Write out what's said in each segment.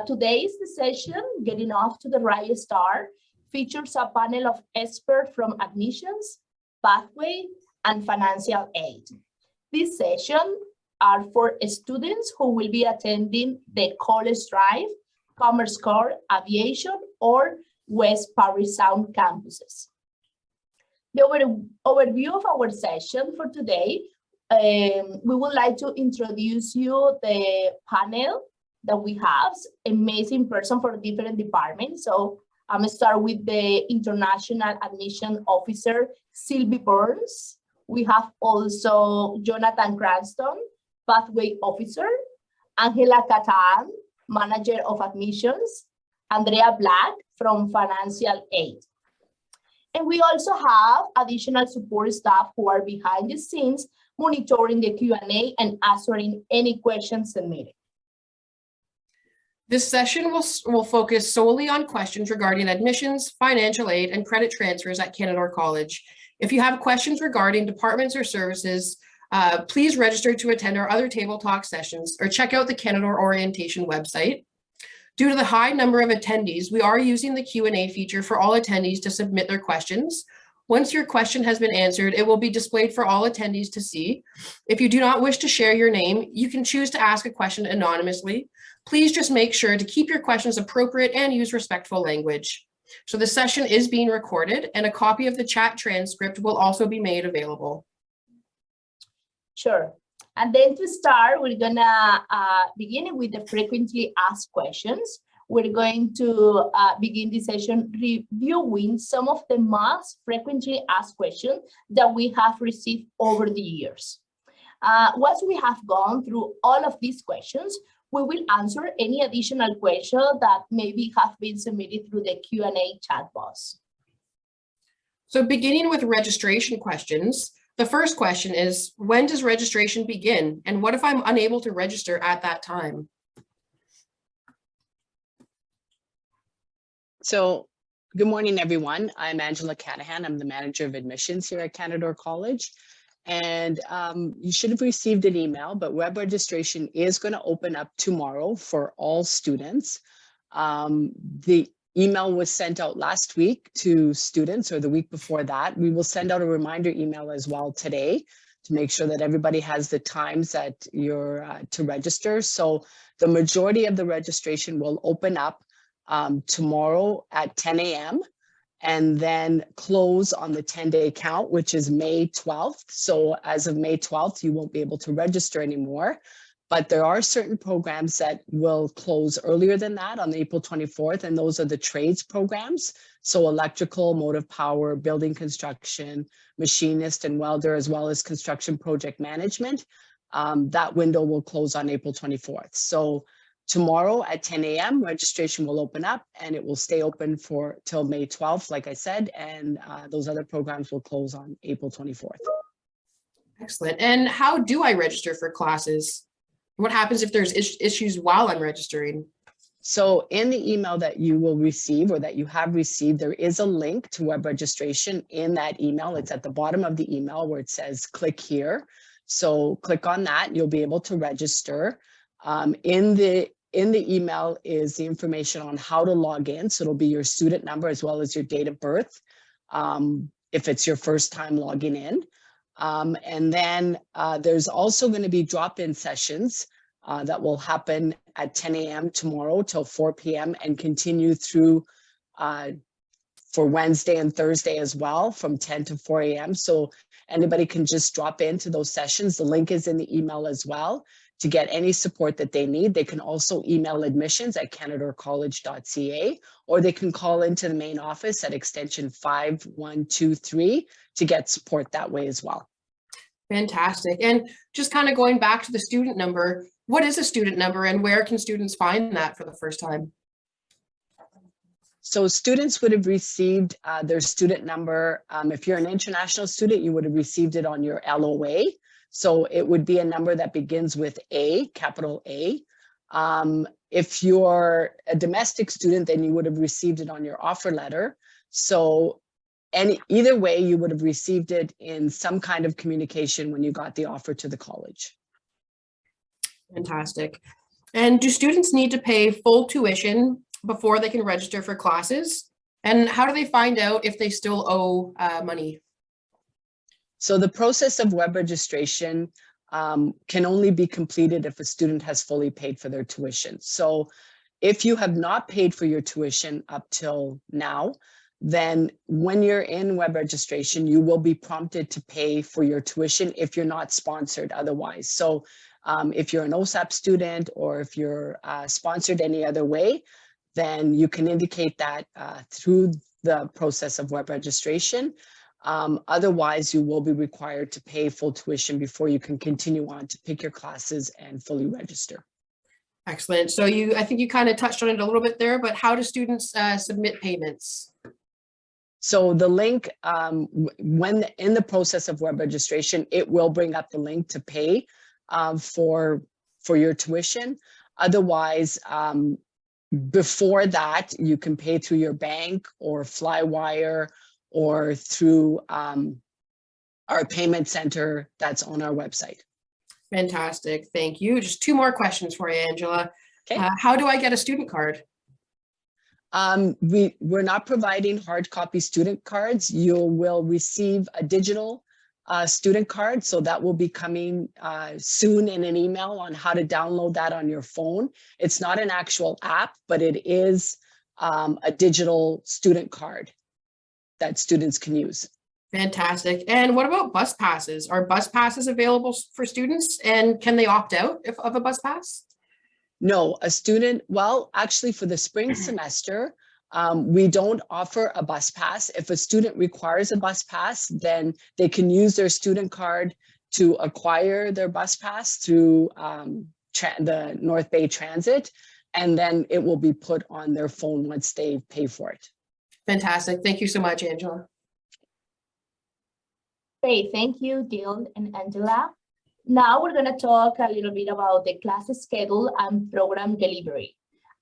Today's session, Getting Off to the Right Start, features a panel of experts from admissions, pathway, and financial aid. This session are for students who will be attending the College Drive, Commerce Core, Aviation, or West Paris Sound campuses. The overview of our session for today, we would like to introduce you the panel that we have, amazing person for different departments. So I'm gonna start with the International Admission Officer, Sylvie Burns. We have also Jonathan Cranston, Pathway Officer, Angela Catan, Manager of Admissions, Andrea Black from Financial Aid. And we also have additional support staff who are behind the scenes monitoring the Q&A and answering any questions submitted. This session will focus solely on questions regarding admissions, financial aid, and credit transfers at Canadore College. If you have questions regarding departments or services, please register to attend our other table talk sessions or check out the Canadore orientation website. Due to the high number of attendees, we are using the Q&A feature for all attendees to submit their questions. Once your question has been answered, it will be displayed for all attendees to see. If you do not wish to share your name, you can choose to ask a question anonymously. Please just make sure to keep your questions appropriate and use respectful language. So the session is being recorded and a copy of the chat transcript will also be made available. Sure. And then to start, we're gonna begin with the frequently asked questions. We're going to begin this session reviewing some of the most frequently asked questions that we have received over the years. Once we have gone through all of these questions, we will answer any additional questions that maybe have been submitted through the Q&A chat box. So beginning with registration questions, the first question is, when does registration begin? And what if I'm unable to register at that time? So good morning, everyone. I'm Angela Canahan. I'm the manager of admissions here at Canadore College. And you should have received an email, but web registration is going to open up tomorrow for all students. The email was sent out last week to students, or the week before that. We will send out a reminder email as well today to make sure that everybody has the times that you're to register. So the majority of the registration will open up tomorrow at 10 a.m. and then close on the 10-day count, which is May 12th. So as of May 12th, you won't be able to register anymore. But there are certain programs that will close earlier than that on April 24th, and those are the trades programs. So electrical, motive power, building construction, machinist and welder, as well as construction project management. That window will close on April 24th. So tomorrow at 10 a.m. registration will open up and it will stay open for till May 12th, like I said, and those other programs will close on April 24th. Excellent. And how do I register for classes? What happens if there's issues while I'm registering? So in the email that you will receive or that you have received, there is a link to web registration in that email. It's at the bottom of the email where it says click here. So click on that and you'll be able to register. In the email is the information on how to log in. So it'll be your student number as well as your date of birth if it's your first time logging in. And then there's also going to be drop-in sessions that will happen at 10 a.m. tomorrow till 4 p.m. and continue through for Wednesday and Thursday as well from 10 to 4 a.m. So anybody can just drop into those sessions. The link is in the email as well to get any support that they need. They can also email admissions@canadorecollege.ca, or they can call into the main office at extension 5123 to get support that way as well. Fantastic. And just kind of going back to the student number, what is a student number and where can students find that for the first time? So students would have received their student number. If you're an international student, you would have received it on your LOA. So it would be a number that begins with A, capital A. If you're a domestic student, then you would have received it on your offer letter. So either way, you would have received it in some kind of communication when you got the offer to the college. Fantastic. And do students need to pay full tuition before they can register for classes? And how do they find out if they still owe money? So the process of web registration can only be completed if a student has fully paid for their tuition. So if you have not paid for your tuition up till now, then when you're in web registration, you will be prompted to pay for your tuition if you're not sponsored otherwise. So if you're an OSAP student or if you're sponsored any other way, then you can indicate that through the process of web registration. Otherwise, you will be required to pay full tuition before you can continue on to pick your classes and fully register. Excellent. So I think you kind of touched on it a little bit there, but how do students submit payments? So the link, when in the process of web registration, it will bring up the link to pay for your tuition. Otherwise, before that, you can pay through your bank or Flywire or through our payment center that's on our website. Fantastic. Thank you. Just two more questions for you, Angela. Okay. How do I get a student card? We're not providing hard copy student cards. You will receive a digital student card. So that will be coming soon in an email on how to download that on your phone. It's not an actual app, but it is a digital student card that students can use. Fantastic. And what about bus passes? Are bus passes available for students, and can they opt out of a bus pass? No, a student, well, actually for the spring semester, we don't offer a bus pass. If a student requires a bus pass, then they can use their student card to acquire their bus pass through the North Bay Transit, and then it will be put on their phone once they pay for it. Fantastic. Thank you so much, Angela. Great, thank you, Dil and Angela. Now we're going to talk a little bit about the class schedule and program delivery.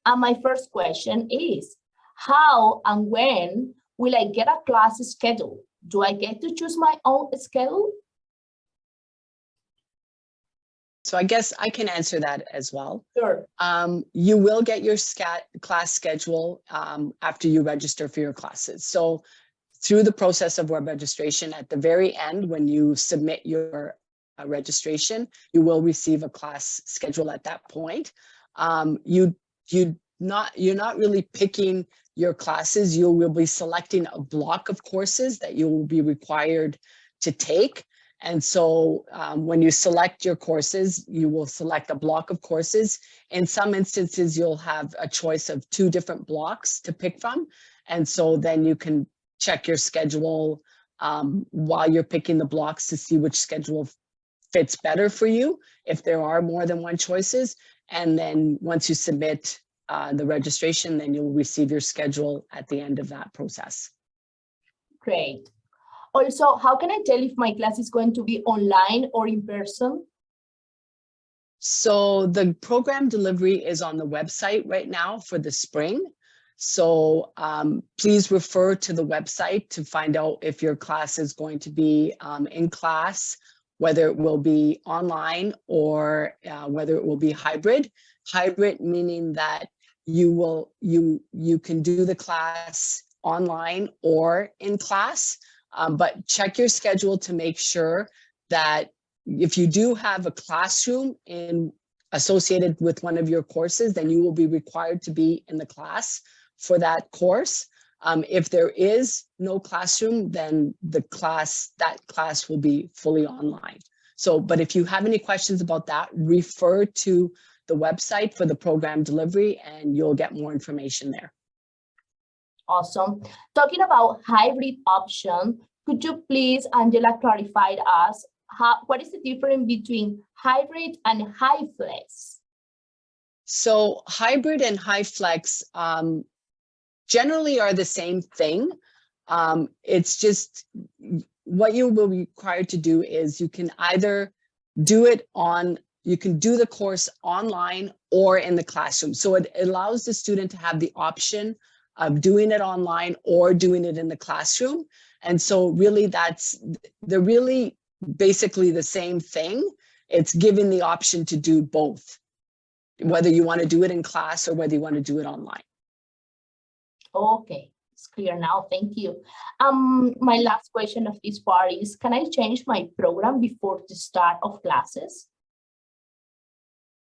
And my first question is, how and when will I get a class schedule? Do I get to choose my own schedule? So I guess I can answer that as well. Sure. You will get your class schedule after you register for your classes. So through the process of web registration, at the very end, when you submit your registration, you will receive a class schedule at that point. You're not really picking your classes. You will be selecting a block of courses that you will be required to take. And so when you select your courses, you will select a block of courses. In some instances, you'll have a choice of 2 different blocks to pick from. And so then you can check your schedule while you're picking the blocks to see which schedule fits better for you, if there are more than 1 choices. And then once you submit the registration, then you'll receive your schedule at the end of that process. Great. Also, how can I tell if my class is going to be online or in person? So the program delivery is on the website right now for the spring. So please refer to the website to find out if your class is going to be in class, whether it will be online or whether it will be hybrid. Hybrid meaning that you can do the class online or in class, but check your schedule to make sure that if you do have a classroom associated with one of your courses, then you will be required to be in the class for that course. If there is no classroom, then that class will be fully online. So, but if you have any questions about that, refer to the website for the program delivery and you'll get more information there. Awesome. Talking about hybrid option, could you please, Angela, clarify to us what is the difference between hybrid and high flex? So hybrid and high flex generally are the same thing. It's just what you will be required to do is you can either do the course online or in the classroom. So it allows the student to have the option of doing it online or doing it in the classroom. And so really they're really basically the same thing. It's given the option to do both. whether you want to do it in class or whether you want to do it online. Okay, it's clear now. Thank you. My last question of this part is, can I change my program before the start of classes?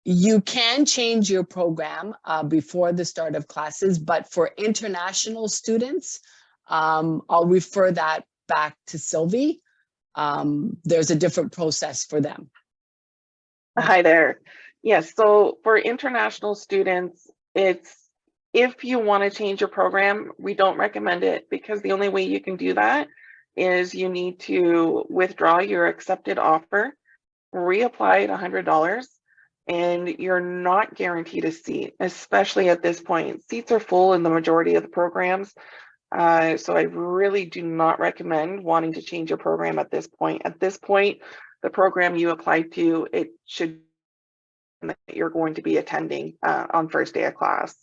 You can change your program before the start of classes, but for international students, I'll refer that back to Sylvie. There's a different process for them. Hi there. Yes, so for international students, if you want to change your program, we don't recommend it, because the only way you can do that is you need to withdraw your accepted offer, reapply at $100, and you're not guaranteed a seat, especially at this point. Seats are full in the majority of the programs. So I really do not recommend wanting to change your program at this point. At this point, the program you applied to, it should be that you're going to be attending on first day of class.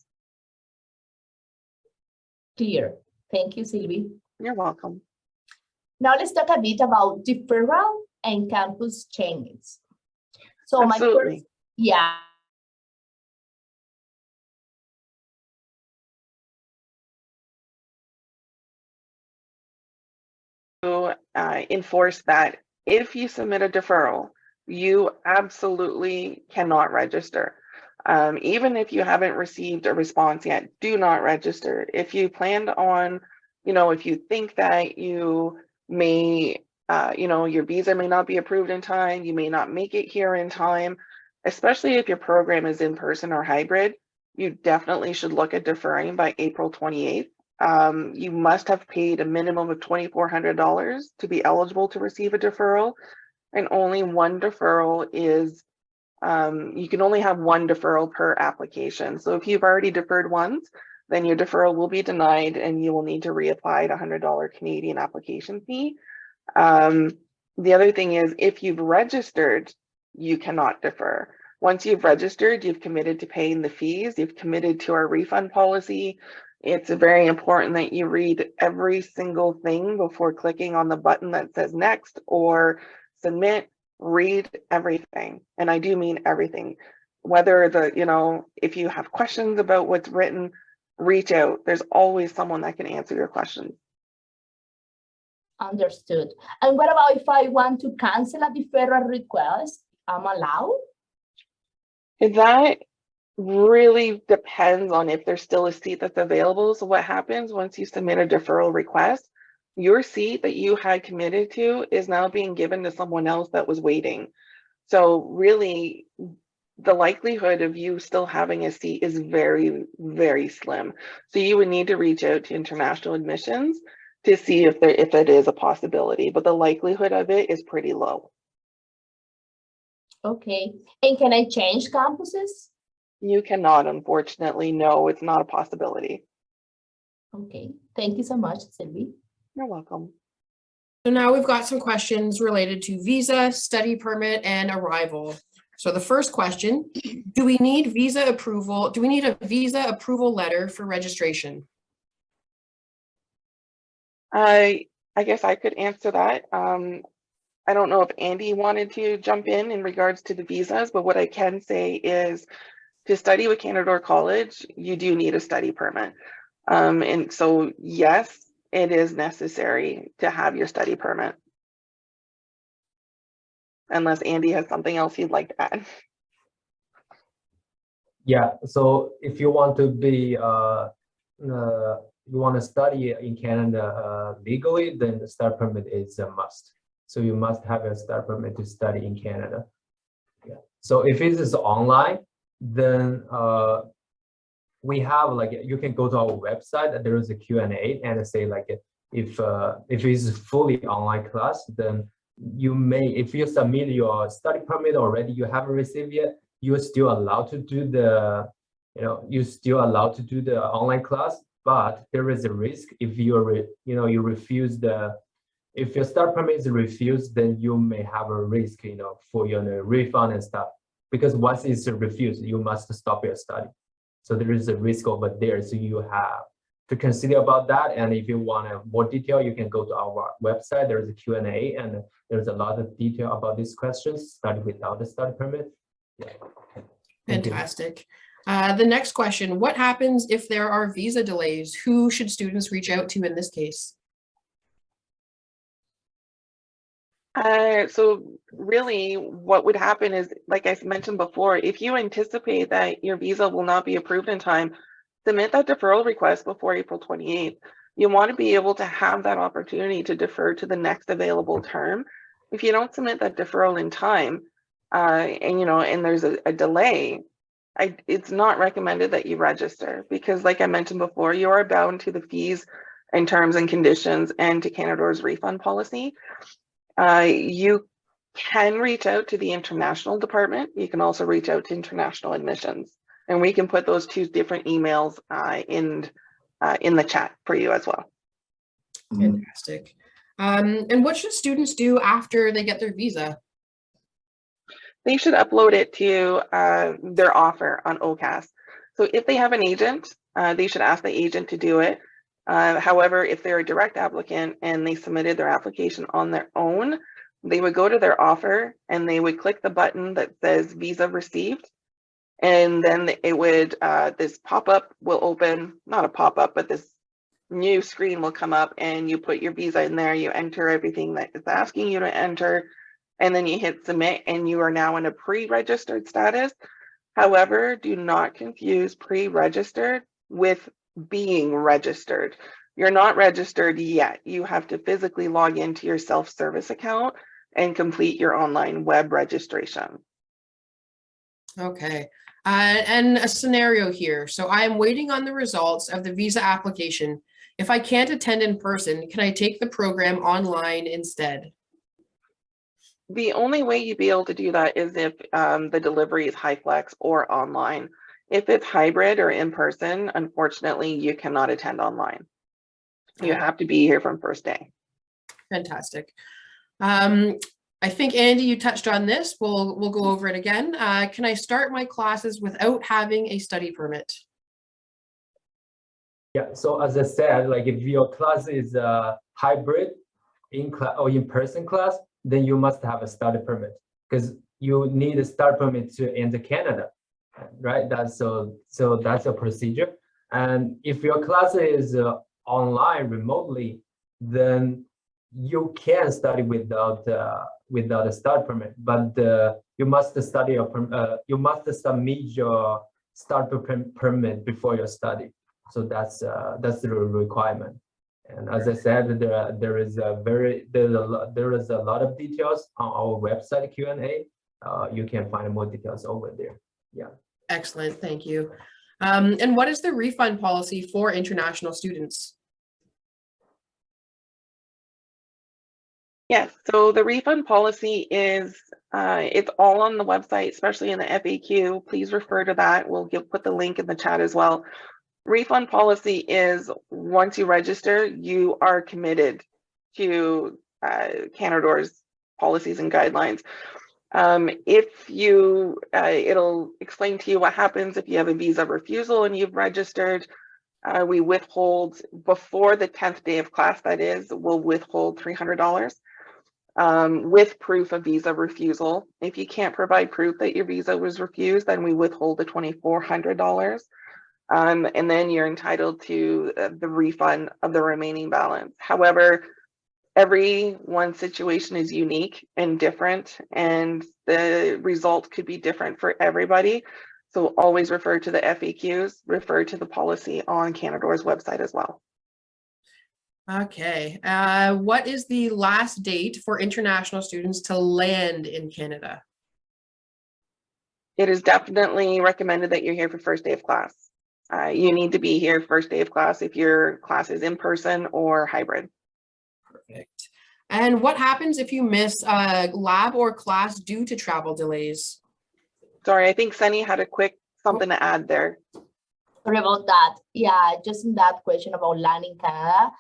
Clear. Thank you, Sylvie. You're welcome. Now let's talk a bit about deferral and campus changes. So Absolutely. my first, yeah. To enforce that if you submit a deferral, you absolutely cannot register. Even if you haven't received a response yet, do not register. If you planned on, if you think that you may, your visa may not be approved in time, you may not make it here in time, especially if your program is in person or hybrid, you definitely should look at deferring by April 28th. You must have paid a minimum of $2,400 to be eligible to receive a deferral, and only one deferral is, you can only have one deferral per application. So if you've already deferred once, then your deferral will be denied and you will need to reapply at $100 Canadian application fee. The other thing is, if you've registered, you cannot defer. Once you've registered, you've committed to paying the fees, you've committed to our refund policy. It's very important that you read every single thing before clicking on the button that says next or submit. Read everything. And I do mean everything. Whether if you have questions about what's written, reach out. There's always someone that can answer your questions. Understood. And what about if I want to cancel a deferral request? I'm allowed? That really depends on if there's still a seat that's available. So what happens once you submit a deferral request, your seat that you had committed to is now being given to someone else that was waiting. So really, the likelihood of you still having a seat is very, very slim. So you would need to reach out to international admissions to see if it is a possibility, but the likelihood of it is pretty low. Okay. And can I change campuses? You cannot, unfortunately. No, it's not a possibility. Okay. Thank you so much, Sylvie. You're welcome. So now we've got some questions related to visa, study permit, and arrival. So the first question, do we need visa approval? Do we need a visa approval letter for registration? I guess I could answer that. I don't know if Andy wanted to jump in regards to the visas, but what I can say is to study with Canadore College, you do need a study permit. And so, yes, it is necessary to have your study permit. Unless Andy has something else he'd like to add. Yeah, so if you want to be, you want to study in Canada legally, then the study permit is a must. So you must have a study permit to study in Canada. Yeah. So if it is online, then we have you can go to our website. There is a Q&A and say if it's fully online class, then you may, if you submit your study permit already, you haven't received yet, you're still allowed to do the, you're still allowed to do the online class, but there is a risk if you you refuse if your study permit is refused, then you may have a risk, for your refund and stuff. Because once it's refused, you must stop your study. So there is a risk over there. So you have to consider about that. And if you want more detail, you can go to our website. There is a Q&A and there's a lot of detail about these questions, study without the study permit. Yeah. Thank you. Fantastic. The next question, what happens if there are visa delays? Who should students reach out to in this case? So really what would happen is, like I mentioned before, if you anticipate that your visa will not be approved in time, submit that deferral request before April 28th. You want to be able to have that opportunity to defer to the next available term. If you don't submit that deferral in time, and there's a delay, it's not recommended that you register, because like I mentioned before, you are bound to the fees and terms and conditions and to Canada's refund policy. You can reach out to the international department. You can also reach out to international admissions, and we can put those two different emails in the chat for you as well. Fantastic. And what should students do after they get their visa? They should upload it to their offer on OCAS. So if they have an agent, they should ask the agent to do it. However, if they're a direct applicant and they submitted their application on their own, they would go to their offer and they would click the button that says visa received. And then it would, this pop-up will open, not a pop-up, but this new screen will come up and you put your visa in there, you enter everything that it's asking you to enter, and then you hit submit and you are now in a pre-registered status. However, do not confuse pre-registered with being registered. You're not registered yet. You have to physically log into your self-service account and complete your online web registration. Okay. And a scenario here. So I am waiting on the results of the visa application. If I can't attend in person, can I take the program online instead? The only way you'd be able to do that is if the delivery is HiFlex or online. If it's hybrid or in person, unfortunately, you cannot attend online. You have to be here from first day. Fantastic. I think, Andy, you touched on this. We'll go over it again. Can I start my classes without having a study permit? Yeah, so as I said, like if your class is a hybrid in-class or in-person class, then you must have a study permit, because you need a study permit to enter Canada, right? That's so that's a procedure. And if your class is online remotely, then you can study without a study permit, but you must study you must submit your study permit before your study. So that's the requirement. And as I said, there is a lot of details on our website Q&A. You can find more details over there. Yeah. Excellent, thank you. And what is the refund policy for international students? Yes, so the refund policy is, it's all on the website, especially in the FAQ. Please refer to that. We'll put the link in the chat as well. Refund policy is, once you register, you are committed to Canada's policies and guidelines. If you, it'll explain to you what happens if you have a visa refusal and you've registered. We withhold, before the 10th day of class, that is, we'll withhold $300 with proof of visa refusal. If you can't provide proof that your visa was refused, then we withhold the $2,400. And then you're entitled to the refund of the remaining balance. However, everyone's situation is unique and different, and the result could be different for everybody. So always refer to the FAQs, refer to the policy on Canada's website as well. Okay, what is the last date for international students to land in Canada? It is definitely recommended that you're here for first day of class. You need to be here first day of class if your class is in person or hybrid. Perfect. And what happens if you miss a lab or class due to travel delays? Sorry, I think Sunny had a quick something to add there. Sorry about that. Yeah, just in that question about land in Canada,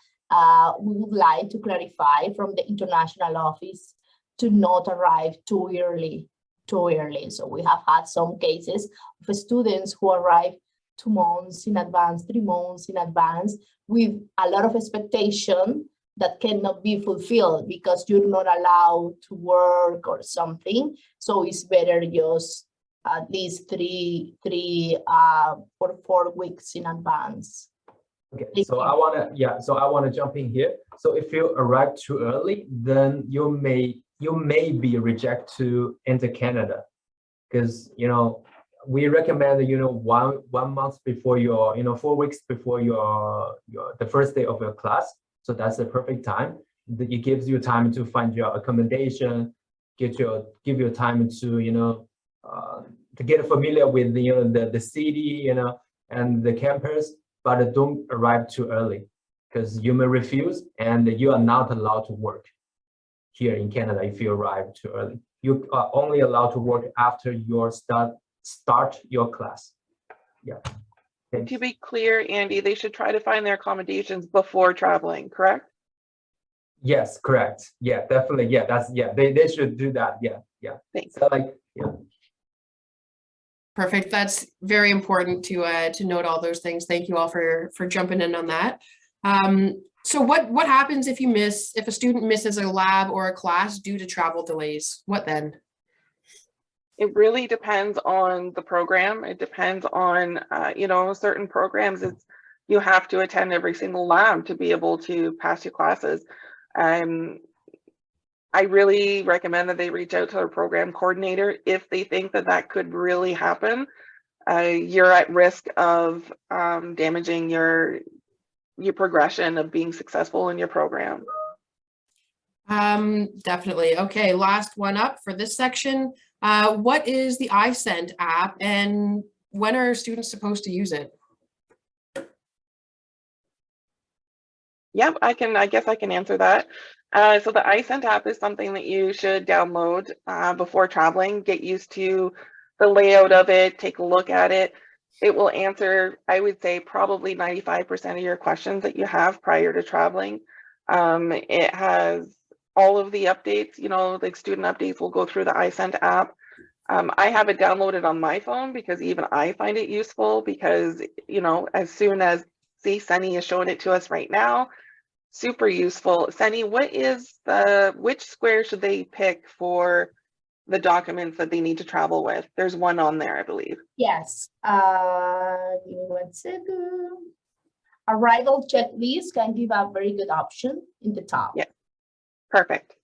we would like to clarify from the international office to not arrive too early. So we have had some cases of students who arrive 2 months in advance, 3 months in advance, with a lot of expectation that cannot be fulfilled because you're not allowed to work or something. So it's better just at least three or 4 weeks in advance. Okay, so I wanna jump in here. So if you arrive too early, then you may be rejected to enter Canada, because we recommend 1 month before your 4 weeks before your the first day of your class. So that's the perfect time. It gives you time to find your accommodation, give you time to get familiar with the city, and the campus. But don't arrive too early, because you may refuse and you are not allowed to work here in Canada if you arrive too early. You are only allowed to work after you start your class. Yeah. Thanks. To be clear, Andy, they should try to find their accommodations before traveling, correct? Yes, correct. Yeah, definitely. Yeah, they should do that. Yeah. Thanks. So Perfect. That's very important to note all those things. Thank you all for jumping in on that. So what happens if a student misses a lab or a class due to travel delays? What then? It really depends on the program. It depends on, certain programs, you have to attend every single lab to be able to pass your classes. I really recommend that they reach out to their program coordinator if they think that could really happen. You're at risk of damaging your progression of being successful in your program. Definitely. Okay, last one up for this section. What is the iSend app and when are students supposed to use it? Yep, I guess I can answer that. So the iSend app is something that you should download before traveling. Get used to the layout of it, take a look at it. It will answer, I would say, probably 95% of your questions that you have prior to traveling. It has all of the updates, like student updates will go through the iSend app. I have it downloaded on my phone because even I find it useful because, as soon as, see, Sunny is showing it to us right now. Super useful. Sunny, which square should they pick for the documents that they need to travel with? There's one on there, I believe. Yes. Give me 1 second. Arrival checklist can give a very good option in the top. Yeah, perfect.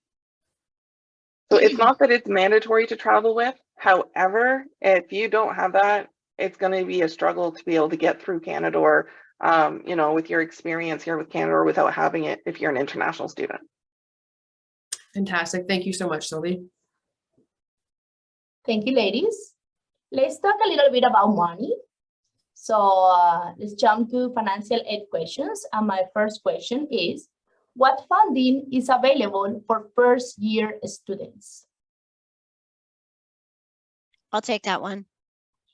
So it's not that it's mandatory to travel with. However, if you don't have that, it's going to be a struggle to be able to get through Canada or, with your experience here with Canada or without having it if you're an international student. Fantastic. Thank you so much, Sylvie. Thank you, ladies. Let's talk a little bit about money. So let's jump to financial aid questions. And my first question is, what funding is available for first-year students? I'll take that one.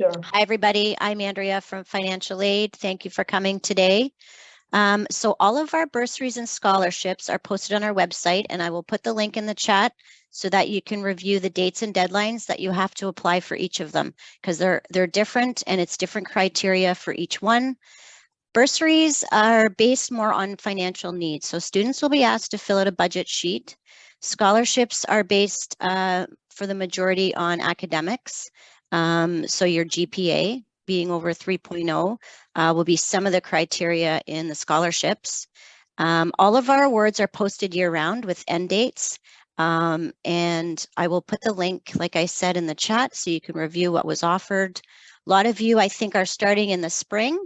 Sure. Hi, everybody. I'm Andrea from Financial Aid. Thank you for coming today. So all of our bursaries and scholarships are posted on our website, and I will put the link in the chat so that you can review the dates and deadlines that you have to apply for each of them, because they're different and it's different criteria for each one. Bursaries are based more on financial needs. So students will be asked to fill out a budget sheet. Scholarships are based for the majority on academics. So your GPA being over 3.0 will be some of the criteria in the scholarships. All of our awards are posted year round with end dates. And I will put the link, like I said, in the chat so you can review what was offered. A lot of you, I think, are starting in the spring.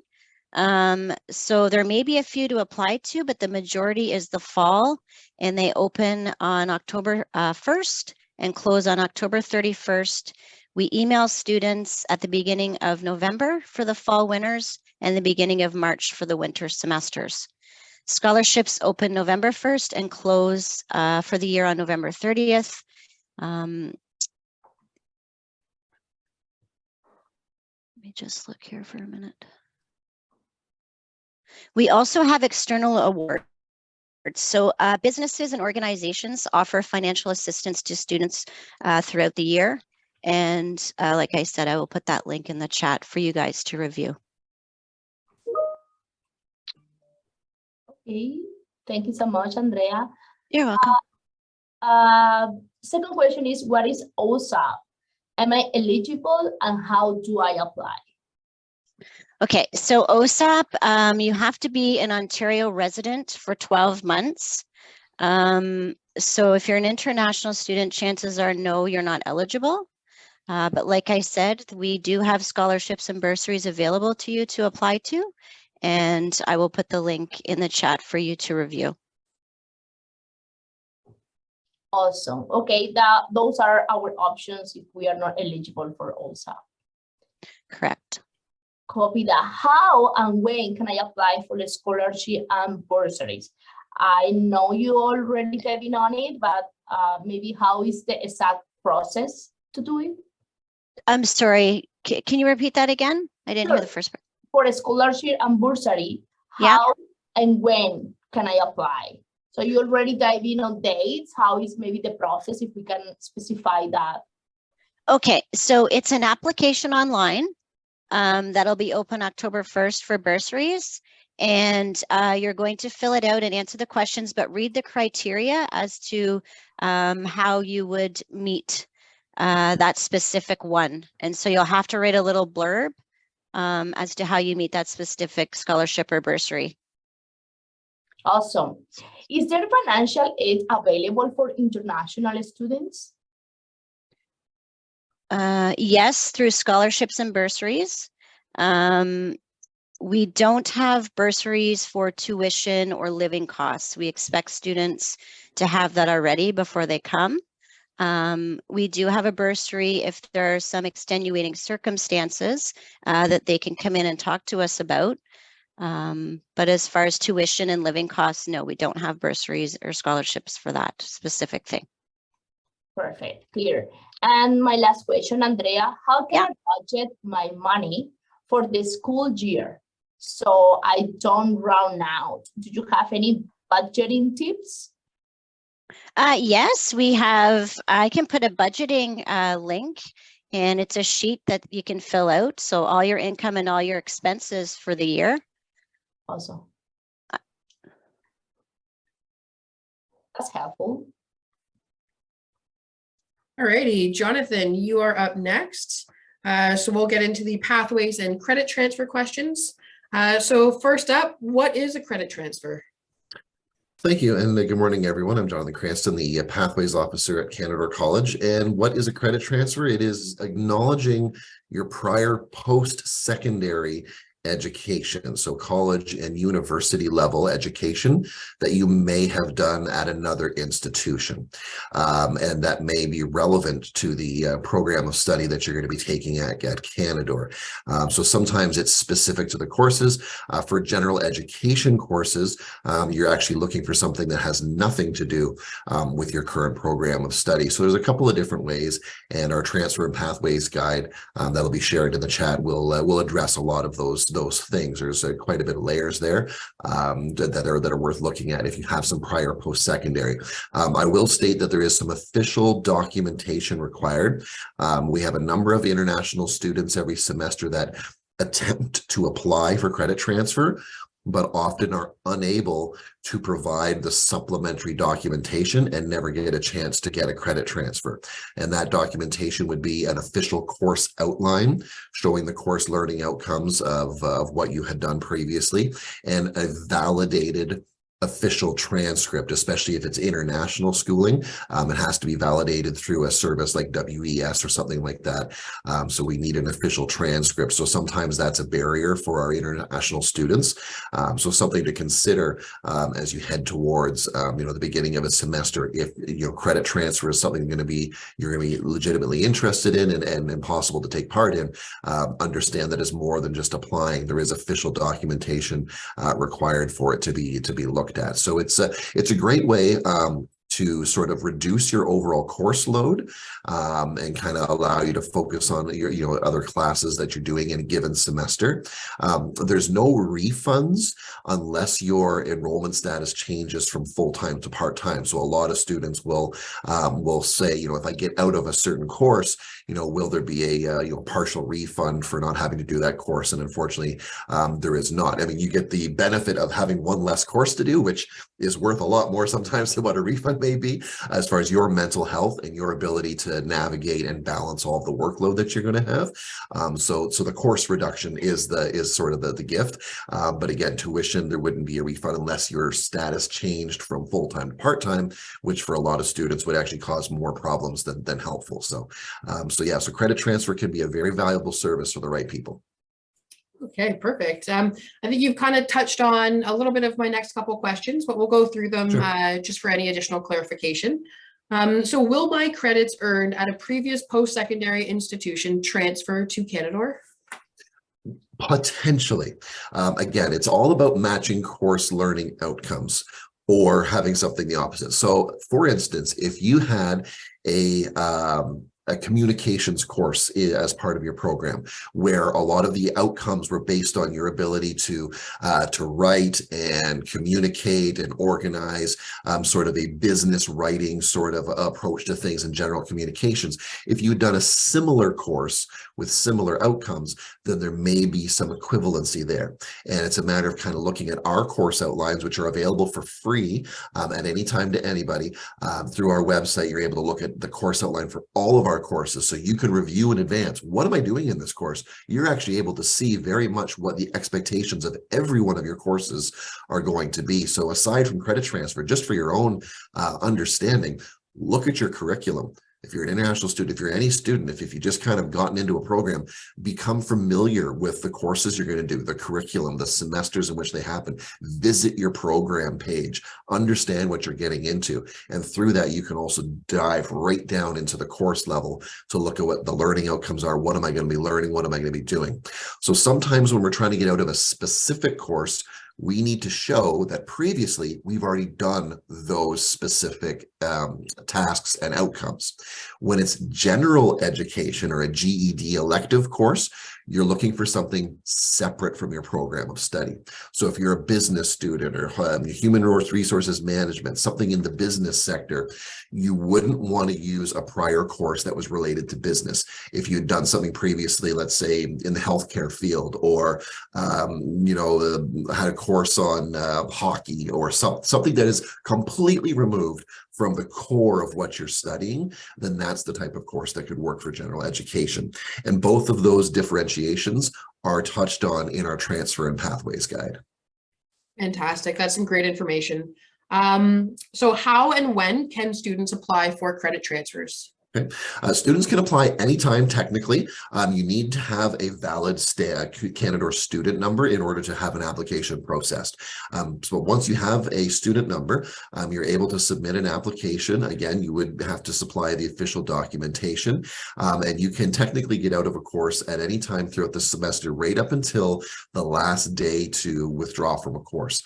So there may be a few to apply to, but the majority is the fall, and they open on October 1st and close on October 31st. We email students at the beginning of November for the fall winners and the beginning of March for the winter semesters. Scholarships open November 1st and close for the year on November 30th. Let me just look here for a minute. We also have external awards. So businesses and organizations offer financial assistance to students throughout the year. And like I said, I will put that link in the chat for you guys to review. Okay, thank you so much, Andrea. You're welcome. Second question is, what is OSAP? Am I eligible and how do I apply? Okay, so OSAP, you have to be an Ontario resident for 12 months. So if you're an international student, chances are no, you're not eligible. But like I said, we do have scholarships and bursaries available to you to apply to, and I will put the link in the chat for you to review. Awesome. Okay, those are our options if we are not eligible for OSAP. Correct. Copy that. How and when can I apply for the scholarship and bursaries? I know you already getting on it, but maybe how is the exact process to do it? I'm sorry, can you repeat that again? I didn't hear the first part. For a scholarship and bursary, how and when can I apply? So you already dive in on dates. How is maybe the process, if we can specify that? Okay, so it's an application online that'll be open October 1st for bursaries. And you're going to fill it out and answer the questions, but read the criteria as to how you would meet that specific one. And so you'll have to write a little blurb as to how you meet that specific scholarship or bursary. Awesome. Is there financial aid available for international students? Yes, through scholarships and bursaries. We don't have bursaries for tuition or living costs. We expect students to have that already before they come. We do have a bursary if there are some extenuating circumstances that they can come in and talk to us about. But as far as tuition and living costs, no, we don't have bursaries or scholarships for that specific thing. Perfect, clear. And my last question, Andrea, how can I budget my money for the school year so I don't run out? Do you have any budgeting tips? Yes, we have. I can put a budgeting link, and it's a sheet that you can fill out. So all your income and all your expenses for the year. Awesome. That's helpful. All righty, Jonathan, you are up next. So we'll get into the pathways and credit transfer questions. So first up, what is a credit transfer? Thank you, and good morning, everyone. I'm Jonathan Cranston, the Pathways Officer at Canadore College. And what is a credit transfer? It is acknowledging your prior post-secondary education, so college and university level education that you may have done at another institution. And that may be relevant to the program of study that you're going to be taking at Canadore. So sometimes it's specific to the courses. For general education courses, you're actually looking for something that has nothing to do with your current program of study. So there's a couple of different ways, and our transfer and pathways guide that'll be shared in the chat will address a lot of those things. There's quite a bit of layers there that are worth looking at if you have some prior post-secondary. I will state that there is some official documentation required. We have a number of international students every semester that attempt to apply for credit transfer, but often are unable to provide the supplementary documentation and never get a chance to get a credit transfer. And that documentation would be an official course outline showing the course learning outcomes of what you had done previously, and a validated official transcript, especially if it's international schooling. It has to be validated through a service like WES or something like that. So we need an official transcript. So sometimes that's a barrier for our international students. So something to consider as you head towards the beginning of a semester. If credit transfer is something you're going to be legitimately interested in and possible to take part in, understand that it's more than just applying. There is official documentation required for it to be looked at. So it's a great way to sort of reduce your overall course load and kind of allow you to focus on your other classes that you're doing in a given semester. There's no refunds unless your enrollment status changes from full-time to part-time. So a lot of students will say, if I get out of a certain course, will there be a partial refund for not having to do that course? And unfortunately, there is not. I mean, you get the benefit of having one less course to do, which is worth a lot more sometimes than what a refund may be, as far as your mental health and your ability to navigate and balance all of the workload that you're going to have. So the course reduction is sort of the gift. But again, tuition, there wouldn't be a refund unless your status changed from full-time to part-time, which for a lot of students would actually cause more problems than helpful. So so credit transfer can be a very valuable service for the right people. Okay, perfect. I think you've kind of touched on a little bit of my next couple questions, but we'll go through them just for any additional clarification. So will my credits earned at a previous post-secondary institution transfer to Canadore? Potentially. Again, it's all about matching course learning outcomes or having something the opposite. So for instance, if you had a communications course as part of your program, where a lot of the outcomes were based on your ability to write and communicate and organize, sort of a business writing sort of approach to things in general communications. If you had done a similar course with similar outcomes, then there may be some equivalency there. And it's a matter of kind of looking at our course outlines, which are available for free at any time to anybody. Through our website, you're able to look at the course outline for all of our courses, so you can review in advance. What am I doing in this course? You're actually able to see very much what the expectations of every one of your courses are going to be. So aside from credit transfer, just for your own understanding, look at your curriculum. If you're an international student, if you're any student, if you just kind of gotten into a program, become familiar with the courses you're going to do, the curriculum, the semesters in which they happen. Visit your program page, understand what you're getting into. And through that, you can also dive right down into the course level to look at what the learning outcomes are. What am I going to be learning? What am I going to be doing? So sometimes when we're trying to get out of a specific course, we need to show that previously we've already done those specific tasks and outcomes. When it's general education or a GED elective course, you're looking for something separate from your program of study. So if you're a business student or human resources management, something in the business sector, you wouldn't want to use a prior course that was related to business. If you'd done something previously, let's say in the healthcare field, or had a course on hockey, or something that is completely removed from the core of what you're studying, then that's the type of course that could work for general education. And both of those differentiations are touched on in our transfer and pathways guide. Fantastic. That's some great information. So how and when can students apply for credit transfers? Okay. Students can apply anytime technically. You need to have a valid Canadore student number in order to have an application processed. So once you have a student number, you're able to submit an application. Again, you would have to supply the official documentation, and you can technically get out of a course at any time throughout the semester, right up until the last day to withdraw from a course.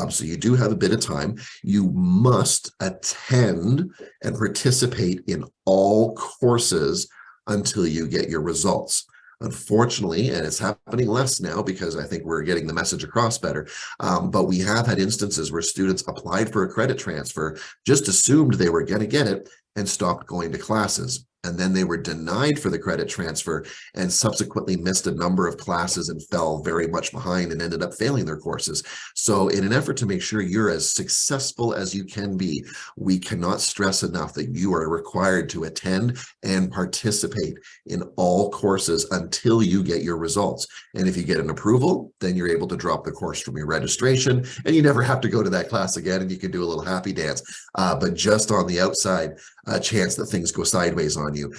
So you do have a bit of time. You must attend and participate in all courses until you get your results. Unfortunately, and it's happening less now because I think we're getting the message across better, but we have had instances where students applied for a credit transfer, just assumed they were going to get it, and stopped going to classes. And then they were denied for the credit transfer and subsequently missed a number of classes and fell very much behind and ended up failing their courses. So in an effort to make sure you're as successful as you can be, we cannot stress enough that you are required to attend and participate in all courses until you get your results. And if you get an approval, then you're able to drop the course from your registration and you never have to go to that class again, and you can do a little happy dance. But just on the outside chance that things go sideways on you,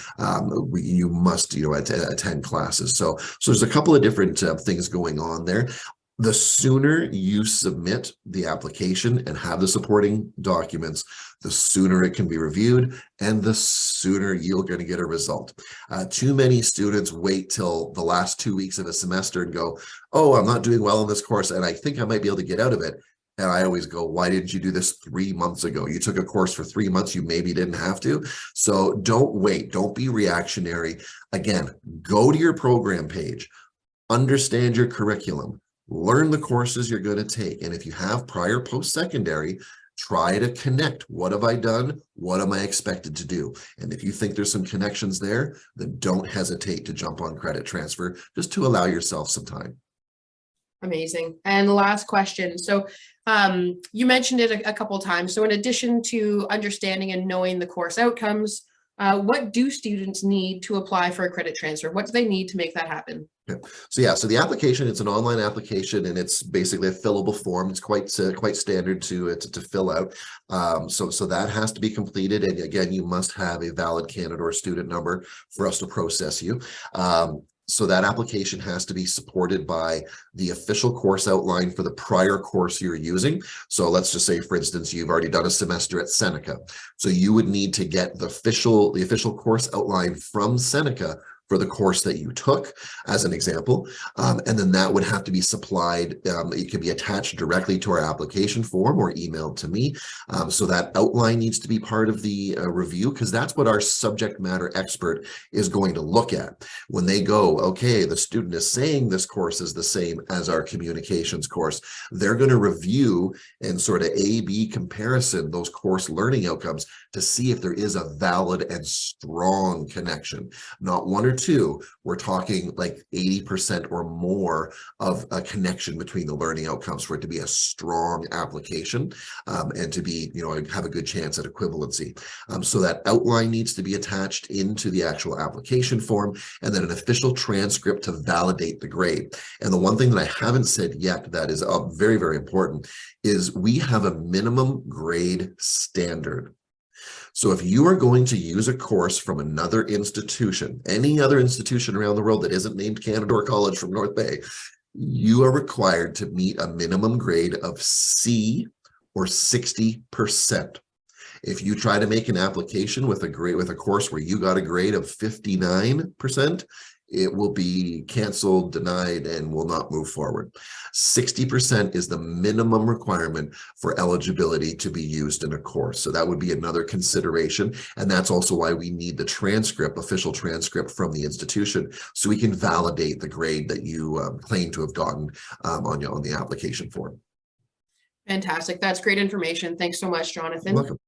you must attend classes. So there's a couple of different things going on there. The sooner you submit the application and have the supporting documents, the sooner it can be reviewed and the sooner you're going to get a result. Too many students wait till the last 2 weeks of a semester and go, oh, I'm not doing well in this course and I think I might be able to get out of it. And I always go, why didn't you do this 3 months ago? You took a course for 3 months, you maybe didn't have to. So don't wait, don't be reactionary. Again, go to your program page, understand your curriculum, learn the courses you're going to take. And if you have prior post-secondary, try to connect. What have I done? What am I expected to do? And if you think there's some connections there, then don't hesitate to jump on credit transfer just to allow yourself some time. Amazing. And the last question. So you mentioned it a couple of times. So in addition to understanding and knowing the course outcomes, what do students need to apply for a credit transfer? What do they need to make that happen? So the application, it's an online application, and it's basically a fillable form. It's quite standard to fill out. So that has to be completed. And again, you must have a valid Canada or student number for us to process you. So that application has to be supported by the official course outline for the prior course you're using. So let's just say, for instance, you've already done a semester at Seneca. So you would need to get the official course outline from Seneca for the course that you took, as an example. And then that would have to be supplied. It can be attached directly to our application form or emailed to me. So that outline needs to be part of the review, because that's what our subject matter expert is going to look at. When they go, okay, the student is saying this course is the same as our communications course, they're going to review and sort of A/B comparison those course learning outcomes to see if there is a valid and strong connection, not one or two. We're talking like 80% or more of a connection between the learning outcomes for it to be a strong application, and to be, have a good chance at equivalency. So that outline needs to be attached into the actual application form, and then an official transcript to validate the grade. And the one thing that I haven't said yet that is very, very important is we have a minimum grade standard. So if you are going to use a course from another institution, any other institution around the world that isn't named Canada or College from North Bay, you are required to meet a minimum grade of C or 60%. If you try to make an application with a course where you got a grade of 59%, it will be canceled, denied, and will not move forward. 60% is the minimum requirement for eligibility to be used in a course. So that would be another consideration. And that's also why we need the official transcript from the institution, so we can validate the grade that you claim to have gotten on the application form. Fantastic. That's great information. Thanks so much, Jonathan. You're welcome.